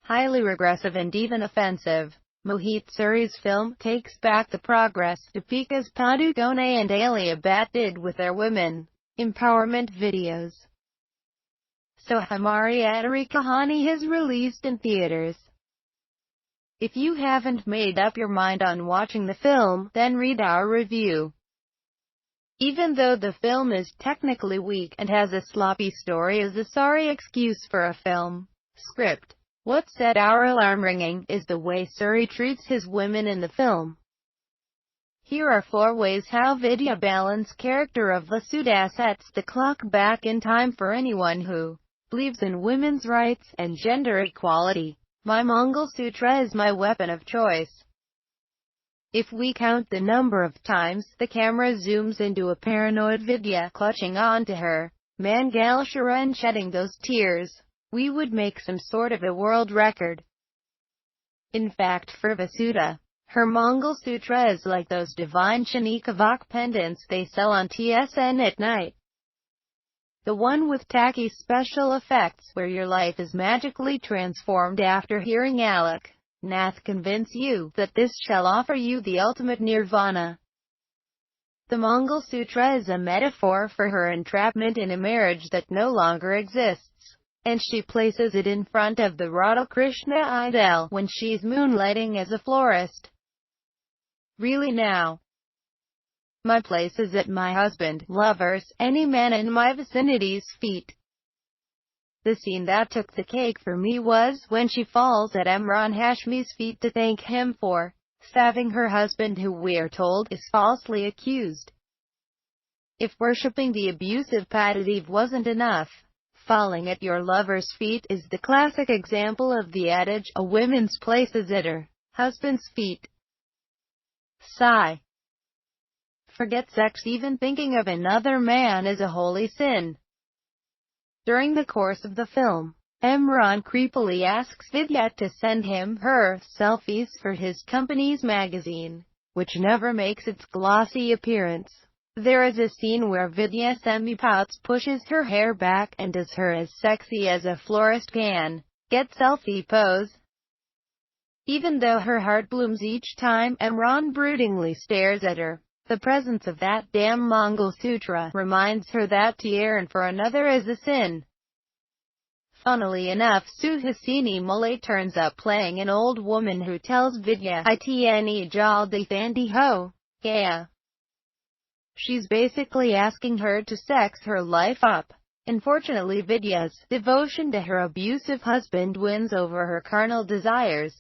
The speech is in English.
highly regressive and even offensive. Mohit Suri's film takes back the progress Deepika's Padukone and Alia Bhatt did with their women empowerment videos. So Hamari Adhuri Kahani has released in theaters. If you haven't made up your mind on watching the film, then read our review. Even though the film is technically weak and has a sloppy story as a sorry excuse for a film script, what set our alarm ringing is the way Suri treats his women in the film. Here are 4 ways how Vidya Balan's character of Vasudha sets the clock back in time for anyone who believes in women's rights and gender equality. My Mangalsutra is my weapon of choice. If we count the number of times the camera zooms into a paranoid Vidya clutching onto her Mangalsutra and shedding those tears, we would make some sort of a world record. In fact, for Vasudha, her Mangalsutra is like those divine Shanikavak pendants they sell on TSN at night. The one with tacky special effects where your life is magically transformed after hearing Alak Nath convince you that this shall offer you the ultimate nirvana. The Mangalsutra is a metaphor for her entrapment in a marriage that no longer exists, and she places it in front of the Radha Krishna idol when she's moonlighting as a florist. Really now? My place is at my husband, lover's, any man in my vicinity's feet. The scene that took the cake for me was when she falls at Imran Hashmi's feet to thank him for stabbing her husband, who we're told is falsely accused. If worshipping the abusive Padadev wasn't enough, falling at your lover's feet is the classic example of the adage, a woman's place is at her husband's feet. Sigh. Forget sex, even thinking of another man is a holy sin. During the course of the film, Imran creepily asks Vidya to send him her selfies for his company's magazine, which never makes its glossy appearance. There is a scene where Vidya semi-pouts, pushes her hair back, and does her as sexy as a florist can get selfie pose. Even though her heart blooms each time Imran broodingly stares at her, the presence of that damn Mangalsutra reminds her that to yearn for another is a sin. Funnily enough, Suhasini Malay turns up playing an old woman who tells Vidya, "Itne jaldi thandi ho, gaya." She's basically asking her to sex her life up. Unfortunately, Vidya's devotion to her abusive husband wins over her carnal desires.